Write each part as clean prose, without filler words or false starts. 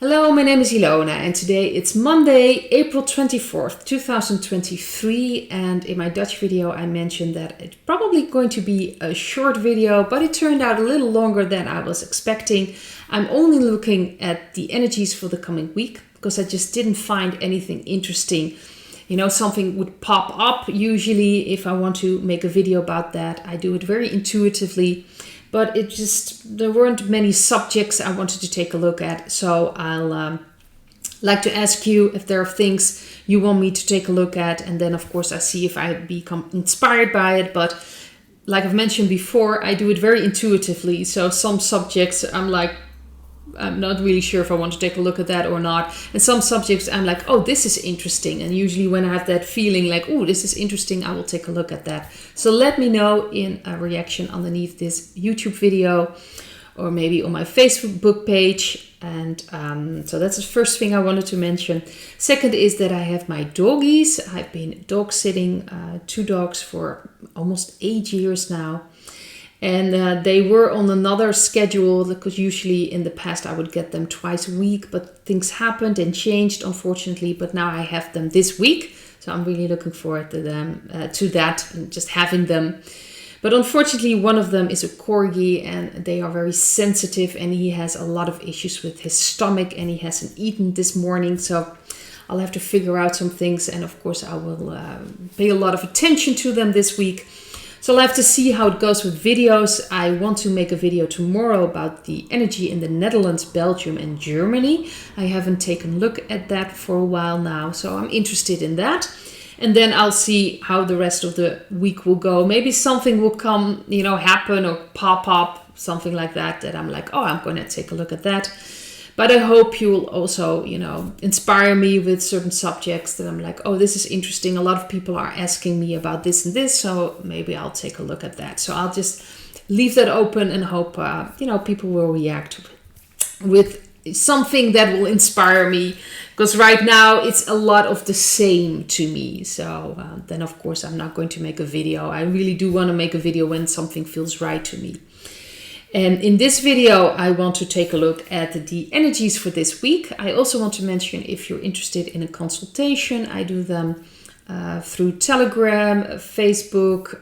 Hello, my name is Ilona and today it's Monday, April 24th, 2023, and in my Dutch video I mentioned that it's probably going to be a short video, but it turned out a little longer than I was expecting. I'm only looking at the energies for the coming week because I just didn't find anything interesting. You know, something would pop up usually if I want to make a video about that. I do it very intuitively. But there weren't many subjects I wanted to take a look at. So I'll like to ask you if there are things you want me to take a look at. And then, of course, I see if I become inspired by it. But like I've mentioned before, I do it very intuitively. So some subjects I'm not really sure if I want to take a look at that or not. And some subjects I'm like, oh, this is interesting. And usually when I have that feeling like, oh, this is interesting, I will take a look at that. So let me know in a reaction underneath this YouTube video or maybe on my Facebook page. And so that's the first thing I wanted to mention. Second is that I have my doggies. I've been dog sitting 2 dogs for almost 8 years now. And they were on another schedule because usually in the past I would get them twice a week. But things happened and changed, unfortunately. But now I have them this week. So I'm really looking forward to that and just having them. But unfortunately, one of them is a corgi and they are very sensitive. And he has a lot of issues with his stomach and he hasn't eaten this morning. So I'll have to figure out some things. And of course, I will pay a lot of attention to them this week. So I'll have to see how it goes with videos. I want to make a video tomorrow about the energy in the Netherlands, Belgium and Germany. I haven't taken a look at that for a while now, so I'm interested in that. And then I'll see how the rest of the week will go. Maybe something will come, happen or pop up, something like that I'm like, oh, I'm going to take a look at that. But I hope you will also, inspire me with certain subjects that I'm like, oh, this is interesting. A lot of people are asking me about this and this, so maybe I'll take a look at that. So I'll just leave that open and hope, people will react with something that will inspire me. Because right now it's a lot of the same to me. So then, of course, I'm not going to make a video. I really do want to make a video when something feels right to me. And in this video, I want to take a look at the energies for this week. I also want to mention if you're interested in a consultation, I do them through Telegram, Facebook,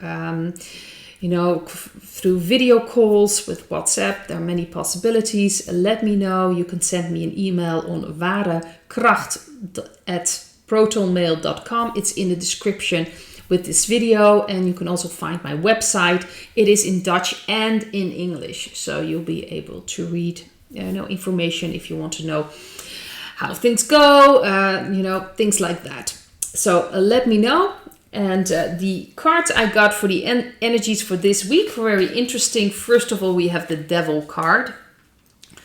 through video calls with WhatsApp. There are many possibilities. Let me know. You can send me an email on warekracht@protonmail.com. It's in the description with this video, and you can also find my website. It is in Dutch and in English, so you'll be able to read information if you want to know how things go, things like that. So let me know. And the cards I got for the energies for this week were very interesting. First of all, we have the Devil card,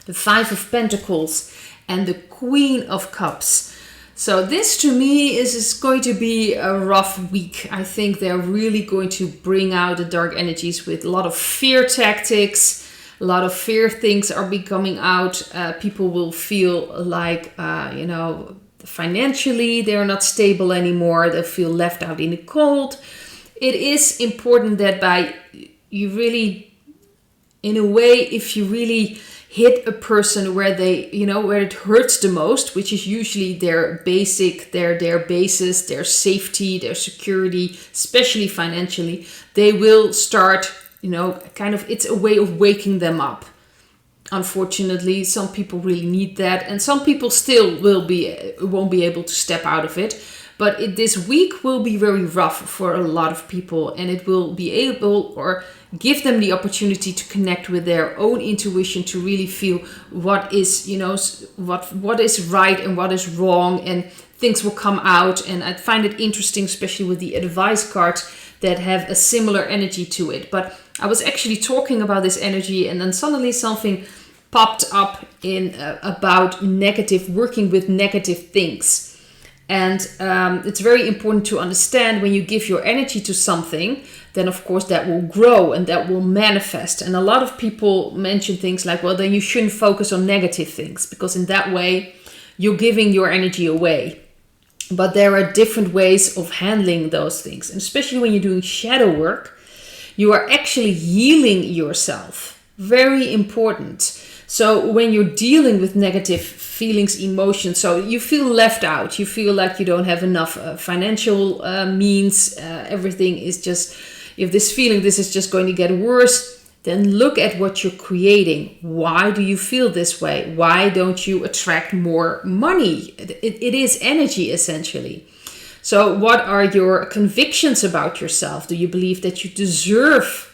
the 5 of Pentacles, and the Queen of Cups. So this to me is going to be a rough week. I think they're really going to bring out the dark energies with a lot of fear tactics. A lot of fear things are coming out. People will feel like, financially they're not stable anymore. They feel left out in the cold. It is important that in a way, if you really hit a person where where it hurts the most, which is usually their basis, their safety, their security, especially financially, they will start, it's a way of waking them up. Unfortunately, some people really need that, and some people still won't be able to step out of it. But this week will be very rough for a lot of people, and it will be able or give them the opportunity to connect with their own intuition, to really feel what is, what is right and what is wrong, and things will come out. And I find it interesting, especially with the advice cards that have a similar energy to it. But I was actually talking about this energy, and then suddenly something popped up about working with negative things. And it's very important to understand when you give your energy to something, then of course that will grow and that will manifest. And a lot of people mention things like, well, then you shouldn't focus on negative things because in that way you're giving your energy away. But there are different ways of handling those things. And especially when you're doing shadow work, you are actually healing yourself. Very important. So when you're dealing with negative feelings, emotions, so you feel left out, you feel like you don't have enough financial means, everything is just, if this feeling, this is just going to get worse, then look at what you're creating. Why do you feel this way? Why don't you attract more money? It is energy, essentially. So what are your convictions about yourself? Do you believe that you deserve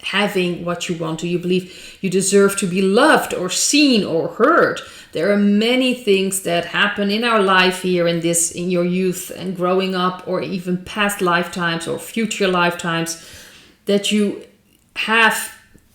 having what you want? Do you believe you deserve to be loved or seen or heard? There are many things that happen in our life here in your youth and growing up, or even past lifetimes or future lifetimes, that you have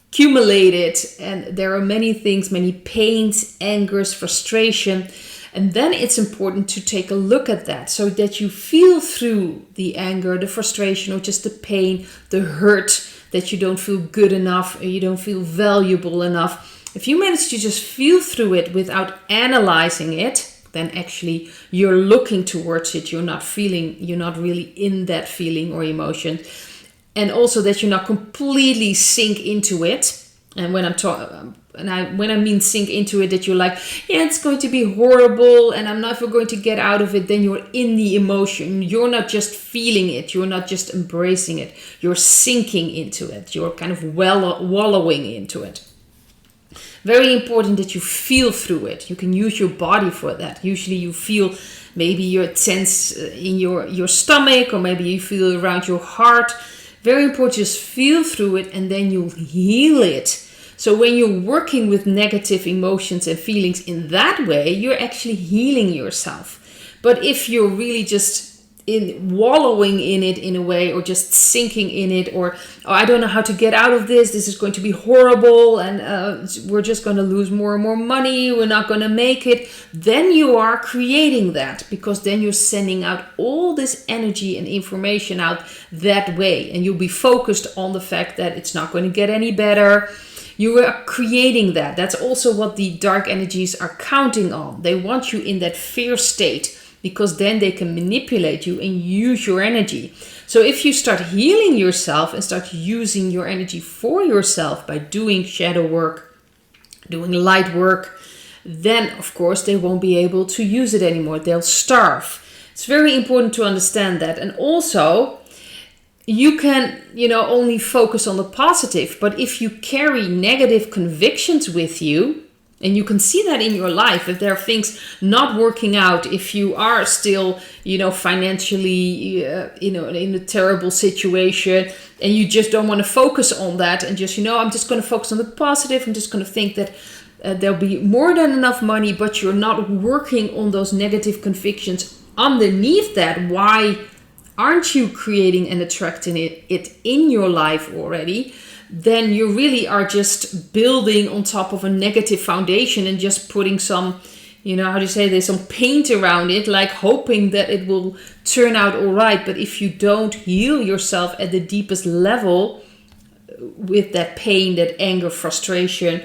accumulated, and there are many things, many pains, angers, frustration. And then it's important to take a look at that so that you feel through the anger, the frustration, or just the pain, the hurt, that you don't feel good enough, or you don't feel valuable enough. If you manage to just feel through it without analyzing it, then actually you're looking towards it. You're not really in that feeling or emotion. And also that you're not completely sink into it. And when when I mean sink into it, that you're like, yeah, it's going to be horrible and I'm never going to get out of it, then you're in the emotion. You're not just feeling it. You're not just embracing it. You're sinking into it. You're kind of wallowing into it. Very important that you feel through it. You can use your body for that. Usually you feel, maybe you're tense in your stomach, or maybe you feel around your heart. Very important, just feel through it and then you'll heal it. So when you're working with negative emotions and feelings in that way, you're actually healing yourself. But if you're really just wallowing in it in a way, or just sinking in it, or oh, I don't know how to get out of this is going to be horrible, and we're just going to lose more and more money, we're not going to make it, then you are creating that, because then you're sending out all this energy and information out that way, and you'll be focused on the fact that it's not going to get any better. You are creating that. That's also what the dark energies are counting on. They want you in that fear state, because then they can manipulate you and use your energy. So if you start healing yourself and start using your energy for yourself by doing shadow work, doing light work, then of course they won't be able to use it anymore. They'll starve. It's very important to understand that. And also, you can, only focus on the positive, but if you carry negative convictions with you, and you can see that in your life, if there are things not working out, if you are still, financially, in a terrible situation, and you just don't want to focus on that, and just, I'm just going to focus on the positive, I'm just going to think that there'll be more than enough money, but you're not working on those negative convictions underneath that. Why aren't you creating and attracting it in your life already? Then you really are just building on top of a negative foundation and just putting some, some paint around it, like hoping that it will turn out all right. But if you don't heal yourself at the deepest level with that pain, that anger, frustration,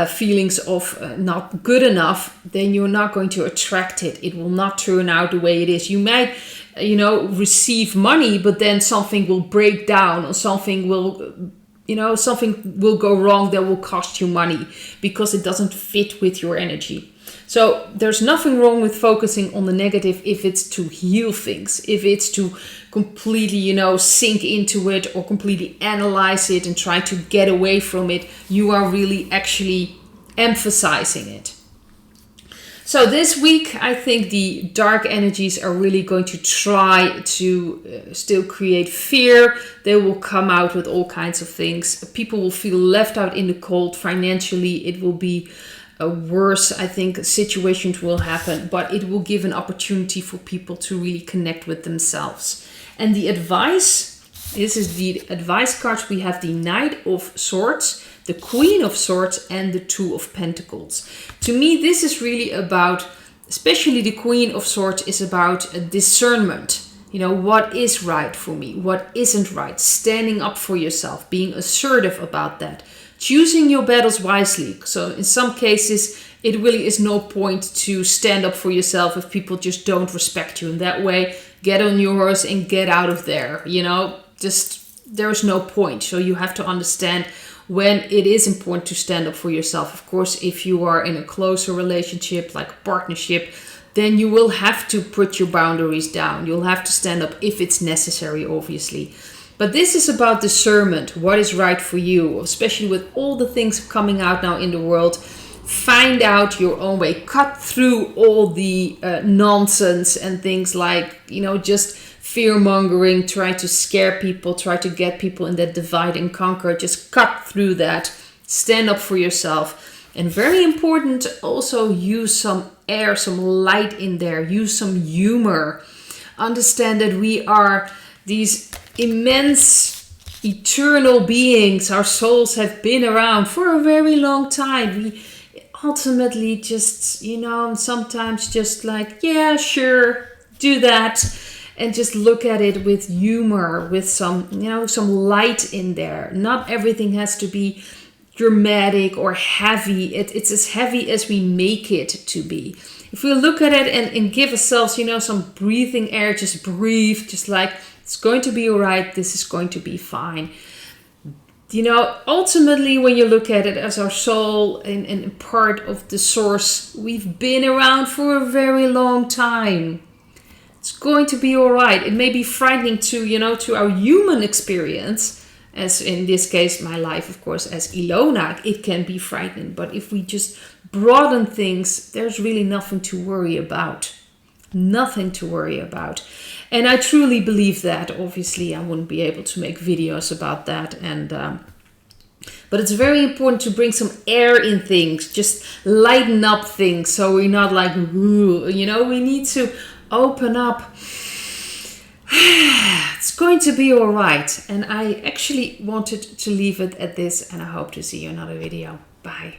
feelings of not good enough, then you're not going to attract it. It will not turn out the way it is. You might, receive money, but then something will break down, or something will go wrong that will cost you money because it doesn't fit with your energy. So there's nothing wrong with focusing on the negative if it's to heal things, if it's to completely, sink into it or completely analyze it and try to get away from it. You are really actually emphasizing it. So this week, I think the dark energies are really going to try to still create fear. They will come out with all kinds of things. People will feel left out in the cold financially. It will be a worse, I think, situations will happen, but it will give an opportunity for people to really connect with themselves. And the advice, this is the advice cards. We have the Knight of Swords, the Queen of Swords, and the Two of Pentacles. To me, this is really about, especially the Queen of Swords, is about a discernment. What is right for me? What isn't right? Standing up for yourself, being assertive about that. Choosing your battles wisely. So in some cases, it really is no point to stand up for yourself if people just don't respect you in that way. Get on your horse and get out of there. There's no point. So you have to understand when it is important to stand up for yourself. Of course, if you are in a closer relationship, like a partnership, then you will have to put your boundaries down. You'll have to stand up if it's necessary, obviously. But this is about discernment, what is right for you, especially with all the things coming out now in the world. Find out your own way. Cut through all the nonsense and things like, just fear-mongering, try to scare people, try to get people in that divide and conquer. Just cut through that. Stand up for yourself. And very important, also use some air, some light in there. Use some humor. Understand that we are these immense eternal beings. Our souls have been around for a very long time. We ultimately just, sometimes just like, yeah, sure, do that. And just look at it with humor, with some light in there. Not everything has to be dramatic or heavy. It's as heavy as we make it to be. If we look at it and give ourselves, some breathing air, just breathe, just like, it's going to be all right. This is going to be fine. Ultimately, when you look at it as our soul and part of the source, we've been around for a very long time. It's going to be all right. It may be frightening to our human experience, as in this case, my life, of course, as Ilona, it can be frightening. But if we just broaden things, there's really nothing to worry about. Nothing to worry about. And I truly believe that. Obviously, I wouldn't be able to make videos about that. But it's very important to bring some air in things. Just lighten up things so we're not like, ooh, we need to open up. It's going to be all right. And I actually wanted to leave it at this. And I hope to see you in another video. Bye.